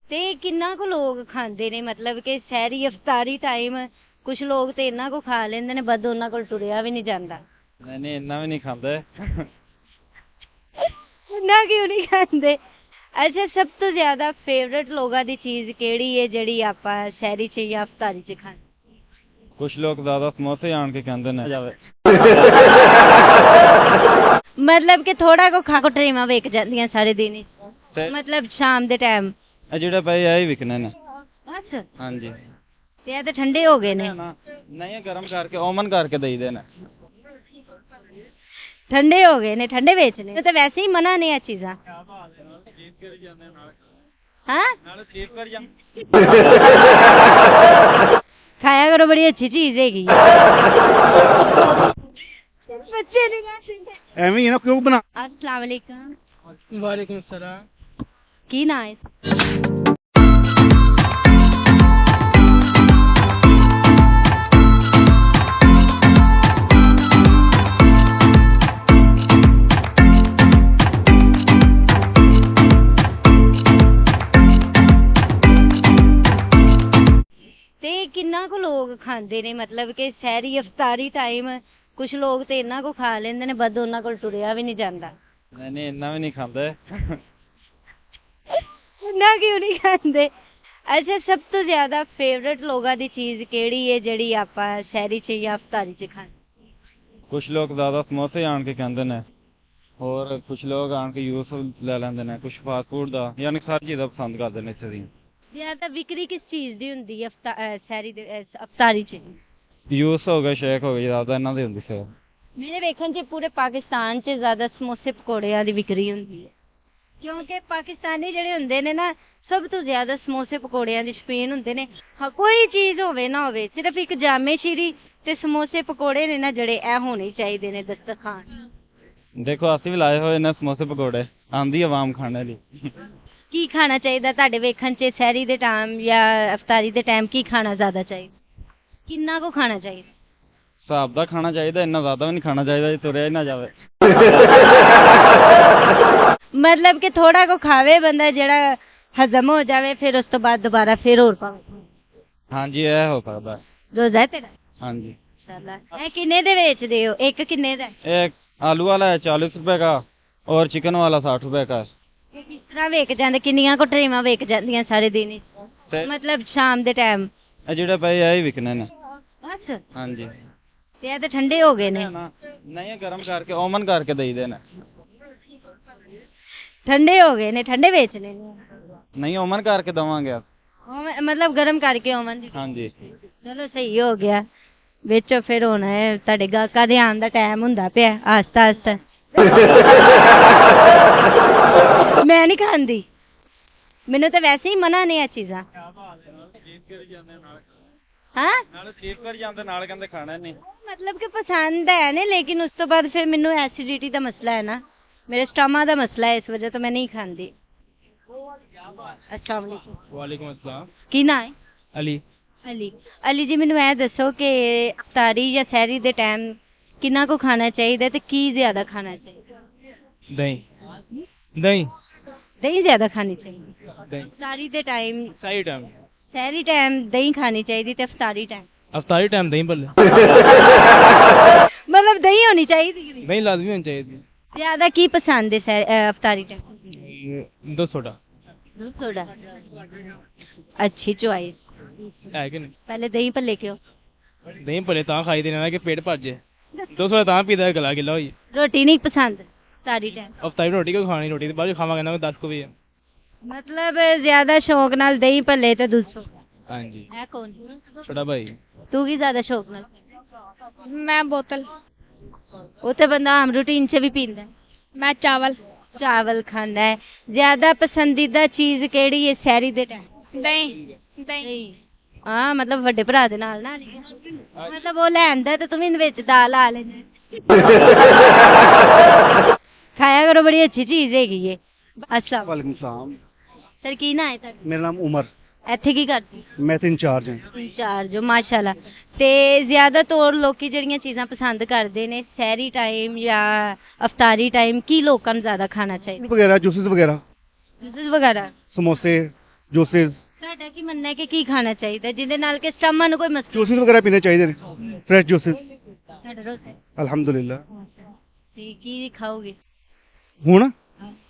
ਤੇ ਕਿੰਨਾ ਕੁ ਲੋਕ ਖਾਂਦੇ ਨੇ ਮਤਲਬ ਕਿ ਸਹਿਰੀ ਇਫਤਾਰੀ ਟਾਈਮ ਕੁਝ ਲੋਕ ਤੇ ਇੰਨਾ ਕੁ ਖਾ ਲੈਂਦੇ ਨੇ ਬਸ ਉਹਨਾਂ ਕੋਲ ਟੁਰਿਆ ਵੀ ਨਹੀਂ ਜਾਂਦਾ। ਨਹੀਂ ਨਹੀਂ ਇੰਨਾ ਵੀ ਨਹੀਂ ਖਾਂਦੇ। ਇੰਨਾ ਕਿਉਂ ਨਹੀਂ ਖਾਂਦੇ? ਅੱਛਾ, ਸਭ ਤੋਂ ਜ਼ਿਆਦਾ ਫੇਵਰਟ ਲੋਕਾਂ ਦੀ ਚੀਜ਼ ਕਿਹੜੀ ਹੈ ਜਿਹੜੀ ਆਪਾਂ ਸਹਿਰੀ ਚ ਜਾਂ ਇਫਤਾਰੀ ਚ ਖਾਂਦੇ? ਕੁਛ ਲੋਕ ਜ਼ਿਆਦਾ ਸਮੋਸੇ ਆਣ ਕੇ ਕਹਿੰਦੇ ਨੇ ਜਾਵੇ। ਮਤਲਬ ਕਿ ਥੋੜਾ ਕੁ ਖਾ ਕੋ ਟਰੇਵਾਂ ਵੇਖ ਜਾਂਦੀਆਂ ਸਾਰੇ ਦਿਨ ਵਿੱਚ, ਤੇ ਮਤਲਬ ਸ਼ਾਮ ਦੇ ਟਾਈਮ ਇਹ ਜਿਹੜੇ ਪਏ ਆ ਇਹ ਵਿਕਣੇ ਨੇ। ਬਸ। ਹਾਂਜੀ। ਤੇ ਇਹ ਤਾਂ ਠੰਡੇ ਹੋ ਗਏ ਨੇ। ਨਹੀਂ ਇਹ ਗਰਮ ਕਰਕੇ ਓਮਨ ਕਰਕੇ ਦੇਈਦੇ ਨੇ। ਠੰਡੇ ਹੋ ਗਏ ਨੇ, ਠੰਡੇ ਵੇਚਨੇ ਇਹ ਤਾਂ ਵੈਸੇ ਹੀ ਮਨਾ ਨੇ ਇਹ ਚੀਜ਼ਾਂ। ਹਾਂ ਖਾਇਆ ਕਰੋ, ਬੜੀ ਅੱਛੀ ਚੀਜ਼ ਹੈਗੀ ਹੈ। ਬੱਚੇ ਨਹੀਂ ਖਾਂਦੇ। ਐਵੇਂ ਹੀ ਨਾ ਕਿਉਂ ਬਣਾ। अस्सलाम वालेकुम। वालेकुम सलाम। की ना है? ਤੇ ਕਿੰਨਾ ਕੁ ਲੋਕ ਖਾਂਦੇ ਨੇ ਮਤਲਬ ਕਿ ਸਹਿਰੀ ਇਫਤਾਰੀ ਟਾਈਮ ਕੁਝ ਲੋਕ ਤੇ ਇੰਨਾ ਕੁ ਖਾ ਲੈਂਦੇ ਨੇ ਬਸ ਉਹਨਾਂ ਕੋਲ ਟੁਰਿਆ ਵੀ ਨਹੀਂ ਜਾਂਦਾ। ਨਹੀਂ ਨਹੀਂ ਇੰਨਾ ਵੀ ਨਹੀਂ ਖਾਂਦੇ। ਇੰਨਾ ਕਿਉਂ ਨਹੀਂ ਖਾਂਦੇ? ਅੱਛਾ, ਸਭ ਤੋਂ ਜ਼ਿਆਦਾ ਫੇਵਰਟ ਲੋਕਾਂ ਦੀ ਚੀਜ਼ ਕਿਹੜੀ ਹੈ ਜਿਹੜੀ ਆਪਾਂ ਸਹਿਰੀ ਚ ਜਾਂ ਇਫਤਾਰੀ ਚ ਖਾਂਦੇ? ਕੁਛ ਲੋਕ ਜ਼ਿਆਦਾ ਸਮੋਸੇ ਆਣ ਕੇ ਕਹਿੰਦੇ ਨੇ, ਹੋਰ ਕੁਛ ਲੋਕ ਆਣ ਕੇ ਜੂਸ ਲੈ ਲੈਂਦੇ ਨੇ, ਕੁਛ ਫਾਸਟ ਫੂਡ ਦਾ, ਯਾਨੀ ਸਾਰੀ ਚੀਜ਼ਾਂ ਪਸੰਦ ਕਰਦੇ ਨੇ ਇੱਥੇ ਦੀ। ਜ਼ਿਆਦਾ ਵਿਕਰੀ ਕਿਸ ਚੀਜ਼ ਦੀ ਹੁੰਦੀ ਹੈ ਸਹਿਰੀ ਦੇ ਇਫਤਾਰੀ ਚ? ਜੂਸ ਹੋ ਗਿਆ, ਸ਼ੇਕ ਹੋ ਗਿਆ, ਜ਼ਿਆਦਾ ਇਹਨਾਂ ਦੀ ਹੁੰਦੀ ਸੇਲ। ਮੇਰੇ ਵੇਖਣ 'ਚ ਪੂਰੇ ਪਾਕਿਸਤਾਨ 'ਚ ਜ਼ਿਆਦਾ ਸਮੋਸੇ ਪਕੌੜਿਆਂ ਦੀ ਵਿਕਰੀ ਹੁੰਦੀ ਹੈ, ਕਿਉਂਕਿ ਪਾਕਿਸਤਾਨੀ ਜਿਹੜੇ ਹੁੰਦੇ ਨੇ ਨਾ ਸਭ ਤੋਂ ਜ਼ਿਆਦਾ ਸਮੋਸੇ ਪਕੌੜਿਆਂ ਦੀ ਸ਼ੌਕੀਨ ਹੁੰਦੇ ਨੇ। ਹਾਂ, ਕੋਈ ਚੀਜ਼ ਹੋਵੇ ਨਾ ਹੋਵੇ, ਸਿਰਫ ਇੱਕ ਜਾਮੇ ਸ਼ੀਰੀ ਤੇ ਸਮੋਸੇ ਪਕੌੜੇ ਨੇ ਨਾ ਜਿਹੜੇ ਇਹ ਹੋਣੇ ਚਾਹੀਦੇ ਨੇ ਦਸਤਰਖਾਨ। ਦੇਖੋ ਅਸੀਂ ਵੀ ਲਾਏ ਹੋਏ ਨੇ ਸਮੋਸੇ ਪਕੌੜੇ, ਆਂਦੀ ਆਵਾਮ ਖਾਣੇ ਲਈ। ਕੀ ਖਾਣਾ ਚਾਹੀਦਾ ਤੁਹਾਡੇ ਵੇਖਣ 'ਚ ਸਹਿਰੀ ਦੇ ਟਾਈਮ ਜਾਂ ਇਫਤਾਰੀ ਦੇ ਟਾਈਮ? ਕੀ ਖਾਣਾ ਜ਼ਿਆਦਾ ਚਾਹੀਦਾ? ਕਿੰਨਾ ਕੁ ਖਾਣਾ ਚਾਹੀਦਾ? ਹਿਸਾਬ ਦਾ ਖਾਣਾ ਚਾਹੀਦਾ, ਇੰਨਾ ਜ਼ਿਆਦਾ ਵੀ ਨਹੀਂ ਖਾਣਾ ਚਾਹੀਦਾ ਜੀ ਤੁਰਿਆ ਹੀ ਨਾ ਜਾਵੇ। ਮਤਲਬ ਕਿ ਥੋੜਾ ਕੁ ਖਾਵੇ ਬੰਦਾ ਜਿਹੜਾ ਹਜ਼ਮ ਹੋ ਜਾਵੇ, ਫਿਰ ਉਸ ਤੋਂ ਬਾਅਦ ਦੁਬਾਰਾ ਫਿਰ ਹੋਰ ਪਾਵੇ। ਹਾਂਜੀ ਇਹ ਹੋ ਸਕਦਾ ਹੈ। ਰੋਜ਼ਾ ਹੈ ਤੇਰਾ? ਹਾਂਜੀ। इंशाल्लाह। ਇਹ ਕਿੰਨੇ ਦੇ ਵੇਚਦੇ ਹੋ? ਇੱਕ ਕਿੰਨੇ ਦਾ? एक आलू वाला है 40 रुपए का और चिकन वाला 60 रुपए का है। ਇਹ ਕਿਸ ਤਰ੍ਹਾਂ ਵੇਚ ਜਾਂਦੇ? ਕਿੰਨੀਆਂ ਕੁ ਟਰੇਵਾਂ ਵੇਚ ਜਾਂਦੀਆਂ ਸਾਰੇ ਦਿਨ ਵਿੱਚ, ਤੇ ਮਤਲਬ ਸ਼ਾਮ ਦੇ ਟਾਈਮ? ਇਹ ਜਿਹੜੇ ਪਏ ਆ ਇਹ ਵਿਕਣੇ ਨੇ। ਬਸ। ਹਾਂਜੀ। ਤੇ ਇਹ ਤਾਂ ਠੰਡੇ ਹੋ ਗਏ ਨੇ। ਨਹੀਂ ਇਹ ਗਰਮ ਕਰਕੇ ਓਮਨ ਕਰਕੇ ਦੇਈਦੇ ਨੇ। ਠੰਡੇ ਹੋ ਗਏ ਨੇ, ਠੰਡੇ ਵੇਚਣੇ ਨੇ। ਨਹੀਂ ਓਮਨ ਕਰਕੇ ਦਵਾਂਗੇ। ਮਤਲਬ ਗਰਮ ਕਰਕੇ ਓਵਨ ਦੀ। ਹਾਂਜੀ। ਚਲੋ ਸਹੀ ਹੋ ਗਿਆ। ਵੇਚੋ ਫਿਰ, ਹੁਣ ਤੁਹਾਡੇ ਗਾਹਕਾਂ ਦੇ ਆਉਣ ਦਾ ਟਾਈਮ ਹੁੰਦਾ ਪਿਆ ਆਸਤਾ ਆਸਤਾ। ਮੈਂ ਨਹੀਂ ਖਾਂਦੀ, ਮੈਨੂੰ ਤਾਂ ਵੈਸੇ ਹੀ ਮਨਾ ਨੇ ਇਹ ਚੀਜ਼ਾਂ। ਹਾਂ ਨਾਲ ਠੀਕ ਕਰ ਜਾਂਦੇ, ਨਾਲ ਕਹਿੰਦੇ ਖਾਣਾ ਨਹੀਂ। ਮਤਲਬ ਕਿ ਪਸੰਦ ਹੈ ਨੇ, ਲੇਕਿਨ ਉਸ ਤੋਂ ਬਾਅਦ ਫਿਰ ਮੈਨੂੰ ਐਸਿਡਿਟੀ ਦਾ ਮਸਲਾ ਹੈ ਨਾ, ਮੇਰੇ ਸਟਮਾ ਦਾ ਮਸਲਾ ਹੈ, ਇਸ ਵਜ੍ਹਾ ਤੋਂ ਮੈਂ ਨਹੀਂ ਖਾਂਦੀ। अस्सलाम वालेकुम। वालेकुम अस्सलाम। ਕੀ ਨਾਂ ਹੈ? अली। ਅਲੀ। ਅਲੀ ਜੀ, ਮੈਨੂੰ ਇਹ ਦੱਸੋ ਕਿ ਇਫਤਾਰੀ ਜਾਂ ਸਹਿਰੀ ਦੇ ਟਾਈਮ ਕਿੰਨਾ ਕੁ ਖਾਣਾ ਚਾਹੀਦਾ ਤੇ ਕੀ ਜ਼ਿਆਦਾ ਖਾਣਾ ਚਾਹੀਦਾ? दही। दही। ਦਹੀਂ ਜ਼ਿਆਦਾ ਖਾਣੀ ਚਾਹੀਦੀ। दही। ਇਫਤਾਰੀ ਦੇ ਟਾਈਮ, सही टाइम। ਸਹਿਰੀ ਟਾਈਮ ਦਹੀਂ ਖਾਣੀ ਚਾਹੀਦੀ ਤੇ ਇਫਤਾਰੀ ਟਾਈਮ अफ्तारी टाइम दही भल्ले। ਮਤਲਬ ਦਹੀਂ ਹੋਣੀ ਚਾਹੀਦੀ। दही लाजमी होनी चाहिए। ਜ਼ਿਆਦਾ ਕੀ ਪਸੰਦ ਹੈ ਇਫਤਾਰੀ ਟਾਈਮ? 2 सोडा दूध सोडा। अच्छी चॉइस। है कि नहीं? पहले दही भल्ले क्यों? दही भल्ले तां खाई देने ना कि पेट भर जाए। 2 सोडा तां पीदा गला गिला होई। रोटी नहीं पसंद सारी टाइम? अफ्तारी रोटी क्यों खानी? रोटी तो बाद खावांगे ना 10 को भी है। मतलब ज्यादा शौक नाल दही भल्ले ते दूध सोडा। हाँ जी। है कौन? छोटा भाई। तू की ज्यादा शौक नाल? मैं बोतल। उते बंदा आम रूटीन च भी पींदा है। मैं चावल। चावल खांदा है। ज्यादा पसंदीदा चीज केड़ी है सहरी दे टाइम? दही। दही। हाँ, मतलब ਵੱਡੇ ਭਰਾ ਦੇ ਨਾਲ ਨਾ ਲਈ, ਮਤਲਬ ਉਹ ਲੈਂਦਾ ਤੇ ਤੂੰ ਵੀ ਵਿੱਚ ਦਾਲ ਆ ਲੈਂਦਾ। ਖਾਇਆ ਕਰੋ, ਬੜੀ ਅੱਛੀ ਚੀਜ਼ ਹੈਗੀ ਏ। अस्सलाम ਵਾਲੇਕੁਮ ਸਲਾਮ। ਸਰ, ਕੀ ਨਾਂ ਹੈ ਤੁਹਾਡਾ? ਮੇਰਾ ਨਾਮ ਉਮਰ। ਇੱਥੇ ਕੀ ਕਰਦੇ? ਮੈਂ ਤੇ ਇੰਚਾਰਜ ਹਾਂ। ਇੰਚਾਰਜ ਹੋ, ਮਾਸ਼ਾਅੱਲਾ। ਤੇ ਜ਼ਿਆਦਾ ਤੌਰ ਲੋਕੀ ਜਿਹੜੀਆਂ ਚੀਜ਼ਾਂ ਪਸੰਦ ਕਰਦੇ ਨੇ ਸਹਿਰੀ ਟਾਈਮ ਜਾਂ ਇਫਤਾਰੀ ਟਾਈਮ, ਕੀ ਲੋਕਾਂ ਨੂੰ ਜ਼ਿਆਦਾ ਖਾਣਾ ਚਾਹੀਦਾ? ਵਗੈਰਾ ਜੂਸਿਸ ਵਗੈਰਾ, ਜੂਸਿਸ ਵਗੈਰਾ। ਸਮੋਸੇ, ਜੂਸਿਸ ਤੁਹਾਡਾ ਕੀ ਮੰਨਣਾ ਹੈ ਕਿ ਕੀ ਖਾਣਾ ਚਾਹੀਦਾ ਜਿਹਦੇ ਨਾਲ ਕਿ ਸਟਮਕ ਨੂੰ ਕੋਈ ਮਸਲਾ ਜੂਸਿਸ ਵਗੈਰਾ ਪੀਣੇ ਚਾਹੀਦੇ ਨੇ ਫਰੈਸ਼ ਜੂਸਿਸ ਤੁਹਾਡਾ ਰੋਜ਼ਾ ਹੈ? ਅਲਹਮਦੁਲਿਲਾ। ਤੇ ਕੀ ਖਾਓਗੇ? ਹੁਣ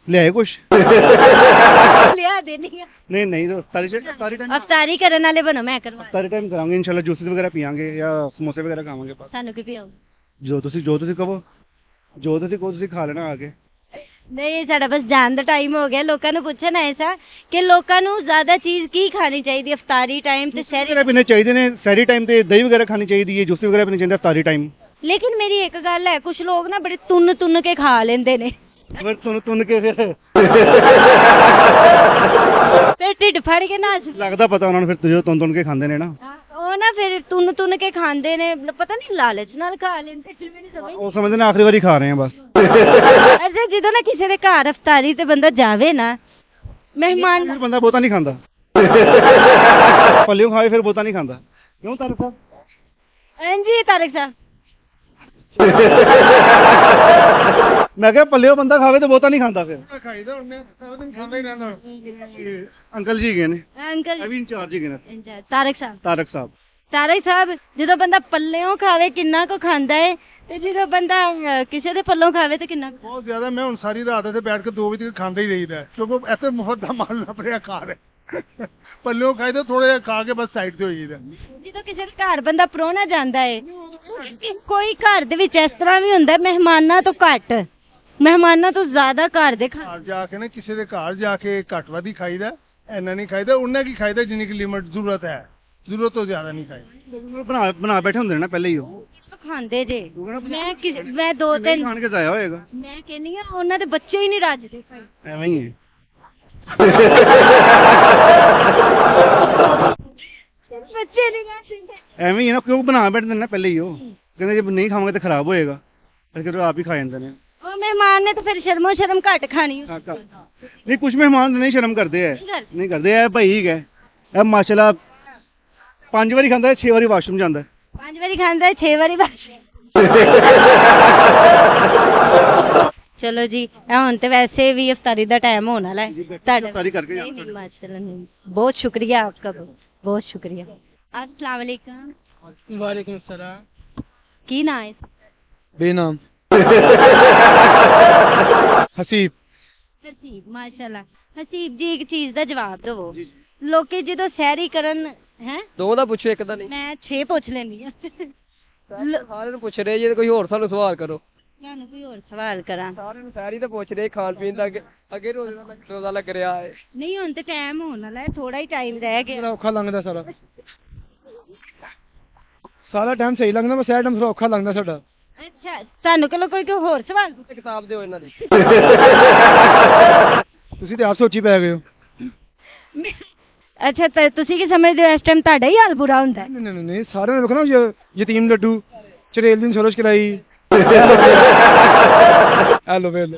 ਲਿਆਏ ਕੁਛ ਲਿਆ ਦੇਣੀ ਆ। ਨਹੀਂ ਨਹੀਂ ਤਾਰੀ ਟਾਈਮ ਅਫਤਾਰੀ ਕਰਨ ਵਾਲੇ ਬਣੋ, ਮੈਂ ਕਰਵਾ ਕਰਾਂਗੇ ਇਨਸ਼ਾਅੱਲਾ। ਜੂਸਿਸ ਵਗੈਰਾ ਪੀਵਾਂਗੇ ਜਾਂ ਸਮੋਸੇ ਵਗੈਰਾ ਖਾਵਾਂਗੇ ਬਸ। ਸਾਨੂੰ ਕੀ ਪਿਆਓ? ਜੋ ਤੁਸੀਂ ਕਹੋ, ਜੋ ਤੁਸੀਂ ਕਹੋ, ਤੁਸੀਂ ਖਾ ਲੈਣਾ ਆ ਕੇ। ਨਹੀਂ, ਸਾਡਾ ਬਸ ਜਾਣ ਦਾ ਟਾਈਮ ਹੋ ਗਿਆ। ਲੋਕਾਂ ਨੂੰ ਪੁੱਛਣਾ ਐਸਾ ਕਿ ਲੋਕਾਂ ਨੂੰ ਜ਼ਿਆਦਾ ਚੀਜ਼ ਕੀ ਖਾਣੀ ਚਾਹੀਦੀ ਅਫਤਾਰੀ ਟਾਈਮ ਤੇ ਸਹਿਰੀ? ਵਗੈਰਾ ਪੀਣੇ ਚਾਹੀਦੇ ਨੇ ਸਹਿਰੀ ਟਾਈਮ ਤੇ, ਦਹੀਂ ਵਗੈਰਾ ਖਾਣੀ ਚਾਹੀਦੀ ਹੈ, ਜੂਸ ਵਗੈਰਾ ਪੀਣੇ ਚਾਹੀਦੇ ਅਫਤਾਰੀ ਟਾਈਮ। ਲੇਕਿਨ ਮੇਰੀ ਇੱਕ ਗੱਲ ਹੈ, ਕੁਝ ਲੋਕ ਨਾ ਬੜੇ ਤੁੰਨ ਕੇ ਖਾ ਲੈਂਦੇ ਨੇ, ਫਿਰ ਤੁੰਨ ਕੇ ਫਿਰ ਫਿਰ ਢਿੱਡ ਫੜ ਕੇ ਨਾ ਲੱਗਦਾ ਪਤਾ ਉਹਨਾਂ ਨੂੰ, ਫਿਰ ਜੋ ਤੁੰਨ ਕੇ ਖਾਂਦੇ ਨੇ ਨਾ, ਉਹ ਨਾ ਫਿਰ ਤੁੰਨ ਕੇ ਖਾਂਦੇ ਨੇ, ਪਤਾ ਨਹੀਂ ਲਾਲਚ ਨਾਲ ਖਾ ਲੈਂਦੇ। ਫਿਰ ਮੈਨੂੰ ਸਮਝ ਉਹ ਸਮਝਦੇ ਨੇ ਆਖਰੀ ਵਾਰੀ ਖਾ ਰਹੇ ਆ ਬਸ। ਅੱਛਾ, ਜਦੋਂ ਨਾ ਕਿਸੇ ਦੇ ਘਰ ਅਫਤਾਰੀ ਤੇ ਬੰਦਾ ਜਾਵੇ ਨਾ, ਮਹਿਮਾਨ ਫਿਰ ਬੰਦਾ ਬਹੁਤਾ ਨਹੀਂ ਖਾਂਦਾ, ਪੱਲਿਓ ਖਾਵੇ ਫਿਰ ਬਹੁਤਾ ਨਹੀਂ ਖਾਂਦਾ। ਕਿਉਂ ਤਾਰਕ ਸਾਹਿਬ? ਹਾਂਜੀ ਤਾਰਕ ਸਾਹਿਬ, ਮੈਂ ਕਿਹਾ ਪੱਲਿਓ ਬੰਦਾ ਖਾਵੇ ਤੇ ਬਹੁਤਾ ਨਹੀਂ ਖਾਂਦਾ। ਫਿਰ ਖਾਈਦਾ ਉਹਨੇ ਸਾਰਾ ਦਿਨ ਖਾਂਦਾ ਹੀ ਰਹਿੰਦਾ। ਅੰਕਲ ਜੀ ਗਏ ਨੇ, ਅੰਕਲ ਇਹ ਵੀ ਇੰਚਾਰਜ ਹੀ ਗਏ ਨੇ, ਤਾਰਕ ਸਾਹਿਬ। ਤਾਰਕ ਸਾਹਿਬ ਜਦੋਂ ਬੰਦਾ ਪੱਲਿਓਂ ਖਾਵੇ ਕਿੰਨਾ ਕੁ ਖਾਂਦਾ ਹੈ, ਤੇ ਜਦੋਂ ਬੰਦਾ ਕਿਸੇ ਦੇ ਪੱਲੋਂ ਖਾਵੇ ਤੇ ਕਿੰਨਾ ਕੁ? ਬਹੁਤ ਜ਼ਿਆਦਾ। ਮੈਂ ਹੁਣ ਸਾਰੀ ਰਾਤ ਇੱਥੇ ਬੈਠ ਕੇ 2 ਵਜੇ ਤੱਕ ਖਾਂਦਾ ਹੀ ਰਹੀਦਾ, ਕਿਉਂਕਿ ਇੱਥੇ ਮੁਫਤ ਦਾ ਮਾਲ ਲੱਭ ਰਿਹਾ ਘਰ ਹੈ। ਪੱਲਿਓ ਖਾਈਦਾ, ਥੋੜਾ ਜਿਹਾ ਖਾ ਕੇ ਬਸ ਸਾਈਡ ਤੇ ਹੋ ਜਾਈਦਾ। ਜਦੋਂ ਕਿਸੇ ਦੇ ਘਰ ਬੰਦਾ ਪ੍ਰਾਹੁਣਾ ਜਾਂਦਾ ਹੈ, ਕੋਈ ਘਰ ਦੇ ਵਿੱਚ ਇਸ ਤਰ੍ਹਾਂ ਵੀ ਹੁੰਦਾ ਮਹਿਮਾਨਾਂ ਤੋਂ ਘੱਟ, ਮਹਿਮਾਨਾਂ ਤੋਂ ਜ਼ਿਆਦਾ ਘਰ ਦੇ ਖਾ। ਘਰ ਜਾ ਕੇ ਨਾ ਕਿਸੇ ਦੇ ਘਰ ਜਾ ਕੇ ਘੱਟ ਵੱਧ ਹੀ ਖਾਈਦਾ, ਇੰਨਾ ਨਹੀਂ ਖਾਈਦਾ। ਉਹਨਾਂ ਕੀ ਖਾਈਦਾ ਜਿੰਨੀ ਕਿ ਲਿਮਟ ਜ਼ਰੂਰਤ ਹੈ, ਜ਼ਰੂਰਤ ਤੋਂ ਜ਼ਿਆਦਾ ਨਹੀਂ ਖਾਈਦਾ। ਬਣਾ ਬੈਠੇ ਹੁੰਦੇ ਨੇ ਨਾ ਪਹਿਲੇ ਹੀ ਉਹ ਖਾਂਦੇ ਜੇ। ਮੈਂ 2-3 ਖਾਣ ਕੇ ਜਾਇਆ ਹੋਏਗਾ। ਮੈਂ ਕਹਿੰਨੀ ਆ ਉਹਨਾਂ ਦੇ ਬੱਚੇ ਹੀ ਨਹੀਂ ਰੱਜਦੇ। ਐਵੇਂ ਹੀ ਹੈ। ਬੱਚੇ ਨਹੀਂ ਰੱਜਦੇ। ਐਵੇਂ ਹੀ ਹੈ ਨਾ, ਕਿਉਂ ਬਣਾ ਬੈਠਦੇ ਨੇ ਨਾ ਪਹਿਲੇ ਹੀ ਉਹ, ਕਹਿੰਦੇ ਜੇ ਨਹੀਂ ਖਾਵਾਂਗੇ ਤਾਂ ਖਰਾਬ ਹੋਏਗਾ, ਇਸ ਕਰਕੇ ਆਪ ਹੀ ਖਾ ਜਾਂਦੇ ਨੇ। ਉਹ ਮਹਿਮਾਨ ਨੇ ਤਾਂ ਫਿਰ ਸ਼ਰਮ ਘੱਟ ਖਾਣੀ। ਨਹੀਂ ਕੁਝ ਮਹਿਮਾਨ ਨਹੀਂ ਸ਼ਰਮ ਕਰਦੇ ਐ, ਕਰਦੇ। ਨਹੀਂ ਕਰਦੇ ਐ ਭਾਈ ਹੀ ਗਏ। ਇਹ ਮਾਸ਼ਾਅੱਲਾ 5 ਵਾਰੀ ਖਾਂਦਾ, 6 ਵਾਰੀ ਵਾਸ਼ਰੂਮ ਜਾਂਦਾ। 5 ਵਾਰੀ ਖਾਂਦਾ, 6 ਵਾਰੀ ਬਸ। ਚਲੋ ਜੀ, ਇਹ ਹੁਣ ਤੇ ਵੈਸੇ ਵੀ ਇਫਤਾਰੀ ਦਾ ਟਾਈਮ ਹੋਣ ਵਾਲਾ ਹੈ। ਇਫਤਾਰੀ ਕਰਕੇ नहीं नहीं माशाल्लाह नहीं, बहुत शुक्रिया आपका, बहुत शुक्रिया। अस्सलाम वालेकुम। वालेकुम सलाम। की ना है? बेनाम हसीब। हसीब, माशाल्लाह। हसीब जी, एक चीज ਦਾ ਜਵਾਬ ਦਿਓ। ਲੋਕੀ ਜਦੋਂ ਸੈਰੀ ਕਰਨ ਹੈ, ਦੋ ਦਾ ਪੁੱਛੋ, ਇੱਕ ਦਾ ਨਹੀਂ। ਮੈਂ 6 ਪੁੱਛ ਲੈਣੀ ਆ। ਸਾਰਿਆਂ ਨੂੰ ਪੁੱਛ ਰਹੇ ਜੇ ਕੋਈ ਹੋਰ ਸਾਨੂੰ ਸਵਾਲ ਕਰੋ। ਤੁਹਾਨੂੰ ਕੋਈ ਹੋਰ ਸਵਾਲ ਕਰਾਂ? ਸਾਰਿਆਂ ਨੂੰ ਸਾਰੀ ਤਾਂ ਪੁੱਛ ਰਹੇ, ਖਾਣ ਪੀਣ ਦਾ ਅੱਗੇ ਰੋਜ਼ਾ ਲੱਗ ਰਿਹਾ ਹੈ। ਨਹੀਂ, ਹੁਣ ਤੇ ਟਾਈਮ ਹੋਣ ਵਾਲਾ ਹੈ, ਥੋੜਾ ਹੀ ਟਾਈਮ ਰਹਿ ਗਿਆ। ਔਖਾ ਲੰਘਦਾ ਸਾਰਾ ਟਾਈਮ ਸਹੀ ਲੰਘਦਾ, ਬਸ ਇਹ ਟਾਈਮ ਥੋੜਾ ਔਖਾ ਲੰਘਦਾ ਸਾਡਾ। ਅੱਛਾ, ਤੁਹਾਨੂੰ ਕੋਲ ਕੋਈ ਹੋਰ ਸਵਾਲ? ਕਿਤਾਬ ਦਿਓ ਇਹਨਾਂ ਦੀ। ਤੁਸੀਂ ਤੇ ਆਪ ਸੋਚੀ ਪੈ ਗਏ ਹੋ। ਅੱਛਾ, ਤਾਂ ਤੁਸੀਂ ਕੀ ਸਮਝਦੇ ਹੋ ਇਸ ਟਾਈਮ ਤੁਹਾਡਾ ਹੀ ਹਾਲ ਬੁਰਾ ਹੁੰਦਾ ਹੈ? ਨਹੀਂ ਸਾਰਿਆਂ ਨੇ ਵੇਖੋ ਨਾ, ਯਤੀਮ ਲੱਡੂ ਚੜੇਲ ਦੀ ਸੋਲਸ਼ ਕਰਾਈ। ਹੈਲੋ ਵੇਲੋ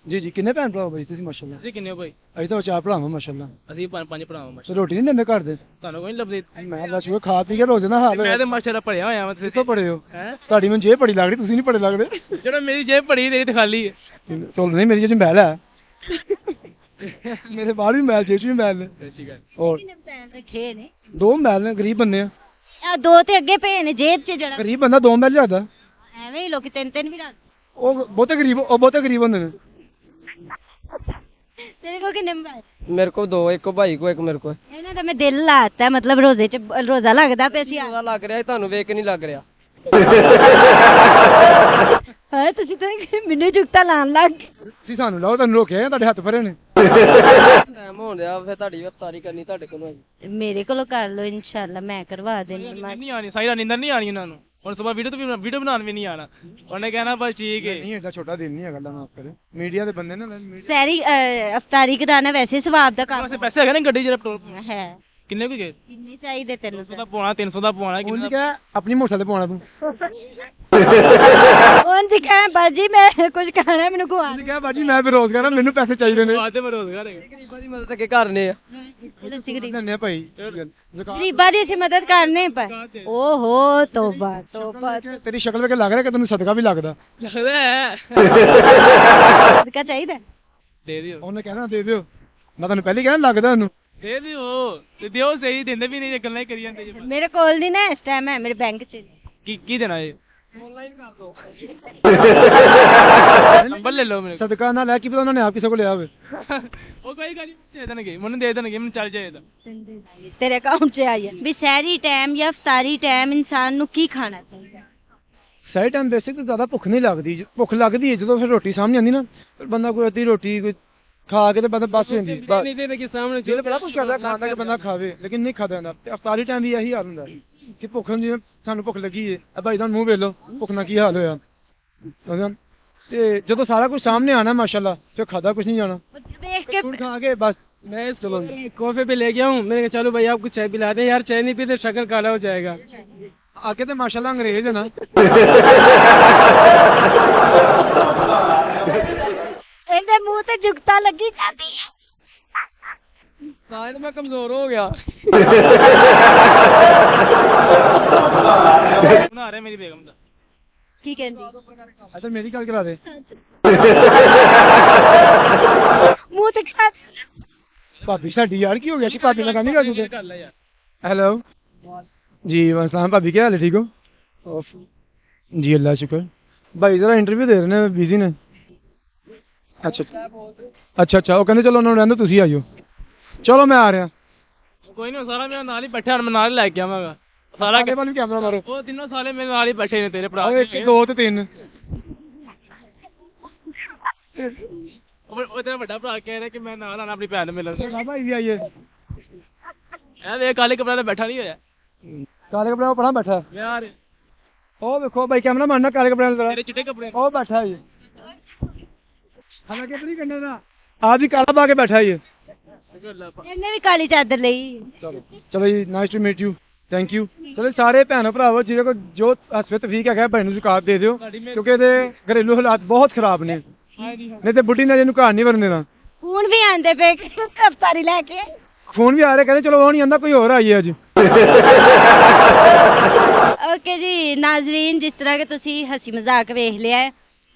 ਜੀ ਕਿੰਨੇ ਭੈਣ ਭਰਾ ਬਾਈ ਤੁਸੀਂ? ਮਾਸ਼ਾਅੱਲਾ। ਤੁਸੀਂ ਕਿੰਨੇ ਹੋ ਭਾਈ? ਅਸੀਂ ਤਾਂ 4 ਭਰਾ ਹਾਂ ਮਾਸ਼ਾਅੱਲਾ। ਅਸੀਂ ਪੰਜ ਭਰਾ ਹਾਂ। ਤੇ ਰੋਟੀ ਨਹੀਂ ਦਿੰਦੇ ਘਰ ਦੇ? ਤੁਹਾਨੂੰ ਕੋਈ ਨਹੀਂ ਲੱਭਦੀ? ਮੈਂ ਬਸ ਉਹ ਖਾ ਪੀ ਕੇ ਰੋਜ਼ ਨਾ ਹਾਲ ਮੈਂ ਹੋਇਆ। ਤੇ ਮਾਸ਼ਾਅੱਲਾ ਪੜਿਆ ਹੋਇਆ ਵਾਂ। ਤੁਸੀਂ ਕਿੱਥੋਂ ਪੜੇ ਹੋ? ਹੈ? ਤੁਹਾਡੀ ਮੈਨੂੰ ਜੇਬ ਬੜੀ ਲੱਗਦੀ, ਤੁਸੀਂ ਨਹੀਂ ਪੜੇ ਲੱਗਦੇ। ਜਿਹੜਾ ਮੇਰੀ ਜੇਬ ਭਰੀ, ਤੇਰੀ ਤੇ ਖਾਲੀ ਹੈ। ਚਲ ਨਹੀਂ, ਮੇਰੀ ਜਿਹੜੀ ਮੈਲ ਹੈ, ਮੇਰੇ ਬਾਹਰ ਵੀ ਮੈਲ, ਜੇਬ 'ਚ ਵੀ ਮੈਲ ਨੇ। ਅੱਛੀ ਗੱਲ। ਹੋਰ ਕਿੰਨੇ ਪੈਨ ਰੱਖੇ ਨੇ? 2 ਮੈਲ ਨੇ, ਗਰੀਬ ਬੰਦੇ ਆ। ਆ 2 ਤੇ ਅੱਗੇ ਪਏ ਨੇ ਜੇਬ 'ਚ। ਜਿਹੜਾ ਗਰੀਬ ਬੰਦਾ 2 ਮੈਲ ਲਿਆਦਾ। ਐਵੇਂ ਹੀ ਲੋਕੀ 3 ਵੀ ਰੱਖ। ਉਹ ਬਹੁਤੇ ਗਰੀਬ ਹੁੰਦੇ ਨੇ। ਤੇਰੇ ਕੋਲ ਕਿੰਨੇ ਮੋਬਾਈਲ? ਮੇਰੇ ਕੋਲ 2, ਇੱਕ ਭਾਈ ਕੋ, ਇੱਕ ਮੇਰੇ ਕੋਲ। ਇਹਨਾਂ ਦਾ ਮੈਂ ਦਿਲ ਲਾਤਾ, ਮਤਲਬ ਰੋਜ਼ੇ 'ਚ ਰੋਜ਼ਾ ਲੱਗਦਾ ਪਿਆ ਸੀ। ਰੋਜ਼ਾ ਲੱਗ ਰਿਹਾ, ਤੁਹਾਨੂੰ ਵੇਖ ਕੇ ਨਹੀਂ ਲੱਗ ਰਿਹਾ। ਹਾਂ, ਤੁਸੀਂ ਤਾਂ ਮੈਨੂੰ ਜੁਗਤਾ ਲਾਣ ਲੱਗ ਗਏ। ਤੁਸੀਂ ਸਾਨੂੰ ਲਾਓ, ਤੁਹਾਨੂੰ ਰੋਕਿਆ, ਤੁਹਾਡੇ ਹੱਥ ਭਰੇ ਨੇ। ਟਾਈਮ ਹੋਣ ਰਿਹਾ, ਫਿਰ ਤੁਹਾਡੀ ਇਫਤਾਰੀ ਕਰਨੀ ਤੁਹਾਡੇ ਕੋਲੋਂ। ਮੇਰੇ ਕੋਲੋਂ ਕਰ ਲਓ, ਇਨਸ਼ਾਅੱਲਾ ਮੈਂ ਕਰਵਾ ਦੇਣੀ। ਨਹੀਂ ਆਣੀ ਸਾਰੀ ਰਾਤ ਨੀਂਦਰ ਨਹੀਂ ਆਣੀ ਉਹਨਾਂ ਨੂੰ। ਹੁਣ ਸਵੇਰ ਵੀਡੀਓ ਬਣਾਉਣ ਵੀ ਨਹੀਂ ਆਣਾ। ਉਹਨੇ ਕਹਿਣਾ ਬਸ ਠੀਕ ਹੈ। ਨਹੀਂ, ਐਡਾ ਛੋਟਾ ਦਿਨ ਨਹੀਂ ਹੈਗਾ, ਅੱਲਾ ਮਾਫ ਕਰੇ। ਮੀਡੀਆ ਦੇ ਬੰਦੇ ਨੇ। ਸੈਰੀ ਅਫਤਾਰੀ ਕਰਾਣਾ ਵੈਸੇ ਸਵਾਬ ਦਾ ਕੰਮ ਵੈਸੇ ਪੈਸੇ ਹੈਗੇ ਨੇ ਗੱਡੀ ਜਿਹੜਾ ਪੈਟਰੋਲ ਹੈ। ਕਿੰਨੇ ਕੁ ਗਏ? ਕਿੰਨੇ ਚਾਹੀਦੇ ਤੈਨੂੰ? 200 ਦਾ ਪਵਾਉਣਾ, 300 ਦਾ ਪਵਾਉਣਾ। ਉਂਝ ਕਿੰਨਾ? ਕਿਹਾ ਆਪਣੀ ਮੋਟਰਸਾਈਕਲ ਤੇ ਪਾਉਣਾ ਤੂੰ। ਉਂਝ ਕਹਿ ਬਾਜੀ ਮੈਂ ਕੁਝ ਖਾਣਾ, ਮੈਨੂੰ ਖਵਾ ਉਂਝ ਕਿਹਾ ਬਾਜੀ ਮੈਂ ਬੇਰੋਜ਼ਗਾਰ ਹਾਂ, ਮੈਨੂੰ ਪੈਸੇ ਚਾਹੀਦੇ ਨੇ। ਆਤੇ ਮੈਂ ਰੋਜ਼ਗਾਰ ਹੈ। ਗਰੀਬਾਂ ਦੀ ਮਦਦ ਅੱਗੇ ਕਰਨੇ ਆ। ਤੁਸੀਂ ਦਿੰਦੇ ਆ ਭਾਈ। ਗਰੀਬਾਂ ਦੀ ਅਸੀਂ ਮਦਦ ਕਰਨੇ ਪਰ ਓਹੋ ਤੋਬਾ ਤੋਬਾ। ਤੇਰੀ ਸ਼ਕਲ ਵੇਖ ਕੇ ਲੱਗ ਰਿਹਾ ਕਿ ਤੈਨੂੰ ਸਦਕਾ ਵੀ ਲੱਗਦਾ। ਲੱਗਦਾ ਹੈ। ਸਦਕਾ ਚਾਹੀਦਾ? ਦੇ ਦਿਓ। ਉਹਨੇ ਕਹਿਣਾ ਦੇ ਦਿਓ। ਮੈਂ ਤੁਹਾਨੂੰ ਪਹਿਲੇ ਕਹਿਣਾ ਲੱਗਦਾ ਉਹਨੂੰ। ਦੇ ਦਿਓ ਤੇ ਦਿਓ ਸਹੀ, ਦਿੰਦੇ ਵੀ ਨਹੀਂ, ਗੱਲਾਂ ਹੀ ਕਰੀ ਜਾਂਦੇ ਜੀ। ਮੇਰੇ ਕੋਲ ਨਹੀਂ ਨਾ ਇਸ ਟਾਈਮ ਹੈ, ਮੇਰੇ ਬੈਂਕ 'ਚ। ਕੀ ਦੇਣਾ ਇਹ? ਨੰਬਰ ਲੈ ਲਓ ਮੇਰੇ ਸਦਕਾ ਨਾ ਲੈ, ਕੀ ਪਤਾ ਉਹਨਾਂ ਨੇ ਆਪ ਕਿਸੇ ਕੋਲ ਲਿਆ ਹੋਵੇ। ਉਹ ਕੋਈ ਗੱਲ ਨਹੀਂ, ਦੇ ਦੇਣਗੇ ਮੈਨੂੰ, ਦੇ ਦੇਣਗੇ ਮੈਨੂੰ, ਚੱਲ ਜਾਏ ਤਾਂ। ਤੇਰੇ ਅਕਾਊਂਟ 'ਚ ਆਈ ਹੈ ਵੀ ਸਹਿਰੀ ਟਾਈਮ ਜਾਂ ਇਫਤਾਰੀ ਟਾਈਮ ਇਨਸਾਨ ਨੂੰ ਕੀ ਖਾਣਾ ਚਾਹੀਦਾ? ਸਹੀ ਟਾਈਮ ਬੇਸਿਕ ਤਾਂ ਜ਼ਿਆਦਾ ਭੁੱਖ ਨਹੀਂ ਲੱਗਦੀ, ਭੁੱਖ ਲੱਗਦੀ ਹੈ ਜਦੋਂ ਫਿਰ ਰੋਟੀ ਸਾਹਮਣੇ ਆਉਂਦੀ ਨਾ, ਫਿਰ ਬੰਦਾ ਕੋਈ ਅੱਧੀ ਰੋਟੀ ਕੋਈ ਖਾ ਕੇ ਤੇ ਬੰਦਾ ਬਸ ਹੋ ਜਾਂਦੀ। ਨਹੀਂ ਦੇ ਕਿ ਸਾਹਮਣੇ ਦਿਲ ਬੜਾ ਕੁਝ ਕਰਦਾ ਖਾਣ ਦਾ ਕਿ ਬੰਦਾ ਖਾਵੇ, ਲੇਕਿਨ ਨਹੀਂ ਖਾਦਾ ਜਾਂਦਾ। ਤੇ ਅਫਤਾਰੀ ਟਾਈਮ ਵੀ ਇਹੀ ਹਾਲ ਹੁੰਦਾ ਕਿ ਭੁੱਖ ਹੁੰਦੀ ਹੈ, ਸਾਨੂੰ ਭੁੱਖ ਲੱਗੀ ਹੈ, ਆ ਭਾਈ ਦਾ ਮੂੰਹ ਵੇਖ ਲਓ ਭੁੱਖ ਨਾਲ ਕੀ ਹਾਲ ਹੋਇਆ। ਤੇ ਜਦੋਂ ਸਾਰਾ ਕੁਝ ਸਾਹਮਣੇ ਆਣਾ ਮਾਸ਼ਾਅੱਲਾ, ਫਿਰ ਖਾਦਾ ਕੁਝ ਨਹੀਂ ਜਾਣਾ, ਦੇਖ ਕੇ ਫੂਡ खा के बस। मैं चलो कॉफी पे ले गया हूँ, मैंने कहा चलो भाई आपको चाय पिला दें यार, चाय नहीं पीते शक्कर काला हो जाएगा। आके तो माशाल्लाह अंग्रेज है ना। ਇਹਦੇ ਮੂੰਹ ਤੇ ਜੁਗਤਾ ਲੱਗੀ ਜਾਂਦੀ ਹੈ। शायद मैं कमजोर हो गया। ਬਣਾ ਰਿਹਾ ਮੇਰੀ ਬੇਗਮ ਦਾ। ਕੀ ਕਹਿੰਦੀ? अच्छा मेरी गल करा दे। ਮੂੰਹ ਤੇ ਖਾ भाभी साडी यार की हो गया कि भाभी ਨਾਲ ਗੱਲ ਨਹੀਂ ਕਰ ਸਕਦੇ। ਕਰ ਲੈ ਯਾਰ। हेलो जी वालेकुम, भाभी क्या हाल है, ठीक हो? जी अल्लाह शुक्र। भाई जरा इंटरव्यू दे रहे ने, बिजी ने। अच्छा अच्छा वो कहते चलो उन्होंने रहने, तुसी आइयो। चलो मैं आ रहा। ਕੋਈ ਨਹੀਂ, ਸਾਰਾ ਮੇਰੇ ਨਾਲ ਹੀ ਬੈਠਾ, ਮੈਂ ਨਾਲ ਹੀ ਲੈ ਕੇ ਆਵਾਂਗਾ ਸਾਰਾ। सारे वाले कैमरा मारो। ਉਹ ਤਿੰਨੋਂ ਸਾਲੇ ਮੇਰੇ ਨਾਲ ਹੀ ਬੈਠੇ ਨੇ, ਤੇਰੇ ਭਰਾ। आओ 1 2 ਤੇ 3। ਉਹ ਤੇਰਾ ਵੱਡਾ ਭਰਾ ਕਹਿ ਰਿਹਾ ਕਿ ਮੈਂ ਨਾਲ ਆਣਾ ਆਪਣੀ ਭੈਣ ਨੂੰ ਮਿਲਣ। भाई भी आइए। ਇਹ ਵੇ ਕਾਲੇ ਕਪੜਾ ਤੇ ਬੈਠਾ ਨਹੀਂ ਹੋਇਆ काले कपड़े में पड़ा बैठा है। ਯਾਰ। ओ देखो भाई कैमरा मारना, काले कपड़े में ਤੇਰੇ ਚਿੱਟੇ ਕੱਪੜੇ। ओ बैठा है ये। हालांकि अपनी करने ना आज ही काला पा के बैठा है ये। ਇਹਨੇ ਵੀ ਕਾਲੀ ਚਾਦਰ ਲਈ। चलो चलो जी, nice to meet you, thank you. चलो ਸਾਰੇ ਭੈਣੋ ਭਰਾਵੋ ਜਿਹਦੇ ਕੋਲ ਜੋ ਹਸਵੇ ਤਫੀਕ ਹੈਗਾ ਭਾਈ ਨੂੰ ਜ਼ਕਾਤ ਦੇ ਦਿਓ, ਕਿਉਂਕਿ ਇਹਦੇ ਘਰੇਲੂ ਹਾਲਾਤ ਬਹੁਤ ਖਰਾਬ ਨੇ, ਨਹੀਂ ਤੇ ਬੁੱਢੀ ਨੇ ਇਹਨੂੰ ਘਰ ਨਹੀਂ ਵਰਨ ਦੇਣਾ। ਹੁਣ ਵੀ ਆਂਦੇ ਪਏ ਅਫਤਾਰੀ ਲੈ ਕੇ। ਫੋਨ ਵੀ ਆ ਰਿਹਾ, ਕਹਿੰਦੇ ਚਲੋ ਉਹ ਨਹੀਂ ਆਂਦਾ, ਕੋਈ ਹੋਰ ਆਈਏ ਅੱਜ। ਓਕੇ ਜੀ ਨਾਜ਼ਰੀਨ, ਜਿਸ ਤਰ੍ਹਾਂ ਕਿ ਤੁਸੀਂ ਹੱਸੀ ਮਜ਼ਾਕ ਵੇਖ ਲਿਆ ਹੈ,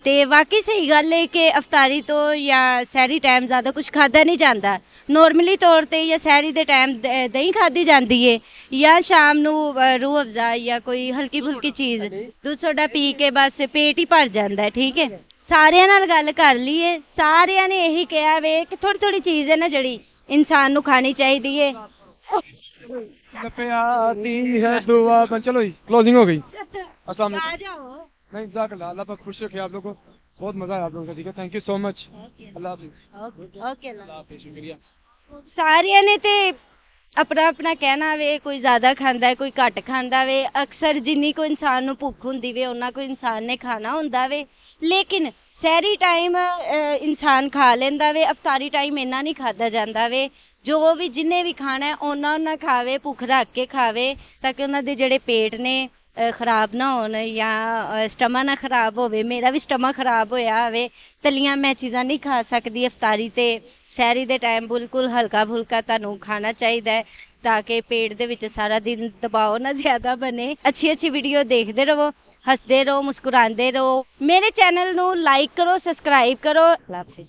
ਤੇ ਵਾਕਈ ਸਹੀ ਗੱਲ ਹੈ ਕਿ ਅਫਤਾਰੀ ਤੋਂ ਜਾਂ ਸਹਿਰੀ ਟਾਈਮ ਜ਼ਿਆਦਾ ਕੁਝ ਖਾਦਾ ਨਹੀਂ ਜਾਂਦਾ। ਨੋਰਮਲੀ ਤੌਰ ਤੇ ਜਾਂ ਸਹਿਰੀ ਦੇ ਟਾਈਮ ਦਹੀਂ ਖਾਦੀ ਜਾਂਦੀ ਹੈ, ਜਾਂ ਸ਼ਾਮ ਨੂੰ ਰੂਹ ਅਫਜ਼ਾ ਜਾਂ ਕੋਈ ਹਲਕੀ ਫੁਲਕੀ ਚੀਜ਼ ਦੁੱਧ ਸੋਡਾ ਪੀ ਕੇ ਬਸ ਪੇਟ ਹੀ ਭਰ ਜਾਂਦਾ ਹੈ। ਠੀਕ ਹੈ, ਸਾਰਿਆਂ ਨਾਲ ਗੱਲ ਕਰ ਲਈਏ, ਸਾਰਿਆਂ ਨੇ ਇਹੀ ਕਿਹਾ ਵੇ ਕਿ ਥੋੜੀ ਥੋੜੀ ਚੀਜ਼ ਹੈ ਨਾ ਜਿਹੜੀ ਇਨਸਾਨ ਨੂੰ ਖਾਣੀ ਚਾਹੀਦੀ ਹੈ। आती है दुआ बन। चलो जी क्लोजिंग हो गई। अस्सलाम ਆ वालेकुम। ਜਾਓ। नहीं जज़ाकल्लाह, अल्लाह पाक खुश रखे आप लोगों को, बहुत मजा आया आप लोगों का, ठीक है, थैंक यू सो मच। अल्लाह हाफिज़। ਓਕੇ ਸ਼ੁਕਰੀਆ। ਸਾਰਿਆਂ ਨੇ ਤੇ ਆਪਣਾ ਆਪਣਾ ਕਹਿਣਾ ਵੇ, ਕੋਈ ਜ਼ਿਆਦਾ ਖਾਂਦਾ ਹੈ, ਕੋਈ ਘੱਟ ਖਾਂਦਾ ਵੇ। ਅਕਸਰ ਜਿੰਨੀ ਕੋ ਇਨਸਾਨ ਨੂੰ ਭੁੱਖ ਹੁੰਦੀ ਵੇ ਉਹਨਾਂ ਕੋ ਇਨਸਾਨ ਨੇ ਖਾਣਾ ਹੁੰਦਾ ਵੇ, ਲੇਕਿਨ ਸਹਿਰੀ ਟਾਈਮ ਇਨਸਾਨ ਖਾ ਲੈਂਦਾ ਵੇ, ਅਫਤਾਰੀ ਟਾਈਮ ਇੰਨਾ ਨਹੀਂ ਖਾਦਾ ਜਾਂਦਾ ਵੇ। ਜੋ ਵੀ ਜਿੰਨੇ ਵੀ ਖਾਣਾ ਹੈ ਉਹਨਾਂ ਖਾਵੇ, ਭੁੱਖ ਰੱਖ ਕੇ ਖਾਵੇ, ਤਾਂ ਕਿ ਉਹਨਾਂ ਦੇ ਜਿਹੜੇ ਪੇਟ ਨੇ ਖਰਾਬ ਨਾ ਹੋਣ ਜਾਂ ਸਟਮਾ ਨਾ ਖਰਾਬ ਹੋਵੇ। ਮੇਰਾ ਵੀ ਸਟਮਾ ਖਰਾਬ ਹੋਇਆ ਹੋਵੇ, ਤਲੀਆਂ ਮੈਂ ਚੀਜ਼ਾਂ ਨਹੀਂ ਖਾ ਸਕਦੀ ਅਫਤਾਰੀ ਤੇ ਸਹਿਰੀ ਦੇ ਟਾਈਮ। ਬਿਲਕੁਲ ਹਲਕਾ ਫੁਲਕਾ ਤੁਹਾਨੂੰ ਖਾਣਾ ਚਾਹੀਦਾ ਹੈ ਤਾਂ ਕਿ ਪੇਟ ਦੇ ਵਿੱਚ ਸਾਰਾ ਦਿਨ ਦਬਾਅ ਨਾ ਜ਼ਿਆਦਾ ਬਣੇ। ਅੱਛੀ ਅੱਛੀ ਵੀਡੀਓ ਦੇਖਦੇ ਰਹੋ, ਹੱਸਦੇ ਰਹੋ, ਮੁਸਕਰਾਉਂਦੇ ਰਹੋ। ਮੇਰੇ ਚੈਨਲ ਨੂੰ ਲਾਈਕ ਕਰੋ, ਸਬਸਕ੍ਰਾਈਬ ਕਰੋ। ਅੱਲਾਹ ਹਾਫਿਜ਼।